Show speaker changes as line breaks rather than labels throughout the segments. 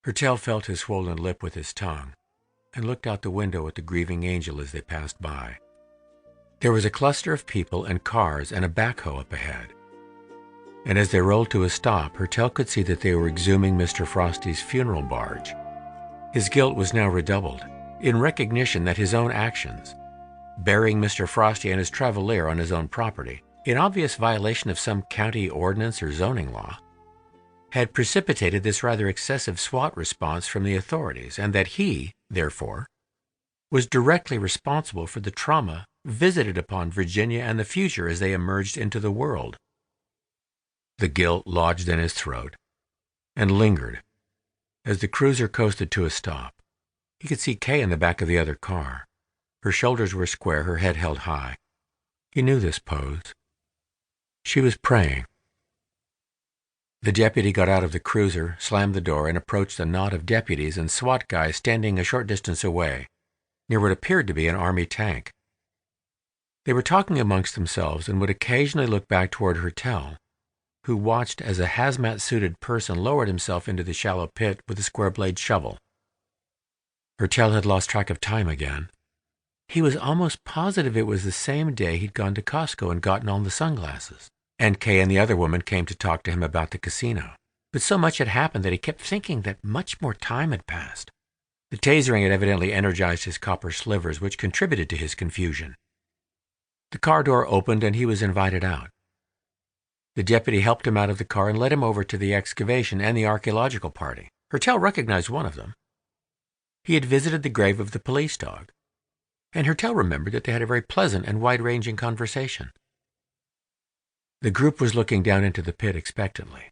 Hertell felt his swollen lip with his tongue and looked out the window at the grieving angel as they passed by. There was a cluster of people and cars and a backhoe up ahead. And as they rolled to a stop, Hertell could see that they were exhuming Mr. Frosty's funeral barge. His guilt was now redoubled, in recognition that his own actions, burying Mr. Frosty and his Travelier on his own property, in obvious violation of some county ordinance or zoning law, had precipitated this rather excessive SWAT response from the authorities, and that he, therefore, was directly responsible for the trauma visited upon Virginia and the future as they emerged into the world. The guilt lodged in his throat and lingered as the cruiser coasted to a stop. He could see Kay in the back of the other car. Her shoulders were square, her head held high. He knew this pose. She was praying. The deputy got out of the cruiser, slammed the door, and approached a knot of deputies and SWAT guys standing a short distance away, near what appeared to be an army tank. They were talking amongst themselves and would occasionally look back toward Hertell, who watched as a hazmat-suited person lowered himself into the shallow pit with a square-blade shovel. Hertell had lost track of time again. He was almost positive it was the same day he'd gone to Costco and gotten all the sunglasses, and Kay and the other woman came to talk to him about the casino. But so much had happened that he kept thinking that much more time had passed. The tasering had evidently energized his copper slivers, which contributed to his confusion. The car door opened and he was invited out. The deputy helped him out of the car and led him over to the excavation and the archaeological party. Hertell recognized one of them. He had visited the grave of the police dog, and Hertell remembered that they had a very pleasant and wide-ranging conversation. The group was looking down into the pit expectantly.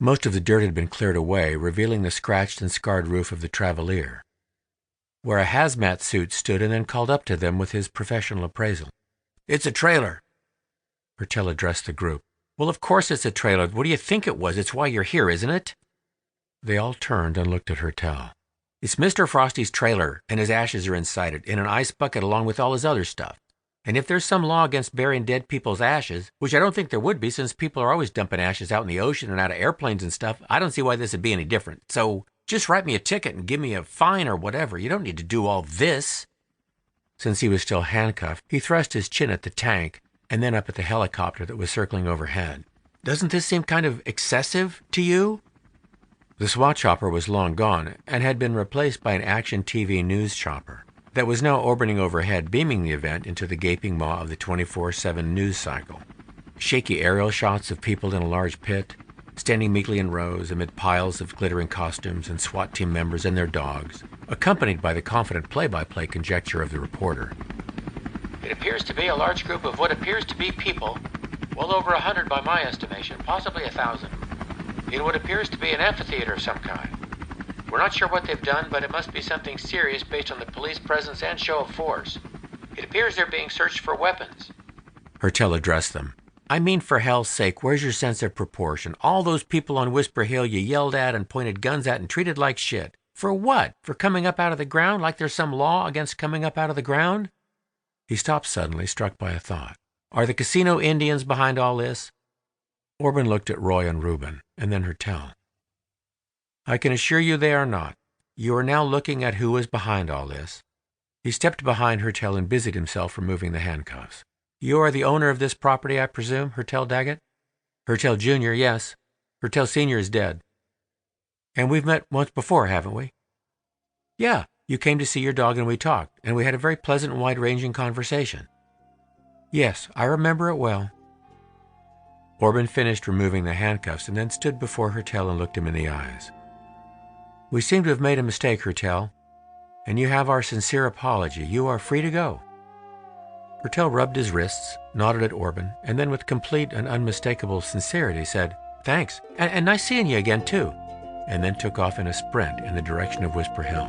Most of the dirt had been cleared away, revealing the scratched and scarred roof of the Travelier, where a hazmat suit stood and then called up to them with his professional appraisal. "It's a trailer." Hertell addressed the group. "Well, of course it's a trailer. What do you think it was? It's why you're here, isn't it?" They all turned and looked at Hertell. "It's Mr. Frosty's trailer, and his ashes are inside it, in an ice bucket along with all his other stuff. And if there's some law against burying dead people's ashes, which I don't think there would be since people are always dumping ashes out in the ocean and out of airplanes and stuff, I don't see why this would be any different. So just write me a ticket and give me a fine or whatever. You don't need to do all this." Since he was still handcuffed, he thrust his chin at the tank and then up at the helicopter that was circling overhead. "Doesn't this seem kind of excessive to you?" The SWAT chopper was long gone and had been replaced by an action TV news chopper that was now orbiting overhead, beaming the event into the gaping maw of the 24/7 news cycle. Shaky aerial shots of people in a large pit, standing meekly in rows amid piles of glittering costumes and SWAT team members and their dogs, accompanied by the confident play-by-play conjecture of the reporter. "It appears to be a large group of what appears to be people, well over 100 by my estimation, possibly 1,000. In what appears to be an amphitheater of some kind. We're not sure what they've done, but it must be something serious based on the police presence and show of force. It appears they're being searched for weapons." Hertell addressed them. "I mean, for hell's sake, where's your sense of proportion? All those people on Whisper Hill you yelled at and pointed guns at and treated like shit. For what? For coming up out of the ground, like there's some law against coming up out of the ground?" He stopped suddenly, struck by a thought. "Are the casino Indians behind all this?" Orban looked at Roy and Reuben, and then Hertell. "I can assure you they are not. You are now looking at who is behind all this." He stepped behind Hertell and busied himself removing the handcuffs. "You are the owner of this property, I presume, Hertell Daggett?" "Hertell Jr., yes. Hertell Sr. is dead." "And we've met once before, haven't we?" "Yeah, you came to see your dog and we talked, and we had a very pleasant and wide-ranging conversation." "Yes, I remember it well." Orban finished removing the handcuffs and then stood before Hertell and looked him in the eyes. "We seem to have made a mistake, Hertell, and you have our sincere apology. You are free to go." Hertell rubbed his wrists, nodded at Orban, and then with complete and unmistakable sincerity said, "Thanks, and nice seeing you again, too," and then took off in a sprint in the direction of Whisper Hill.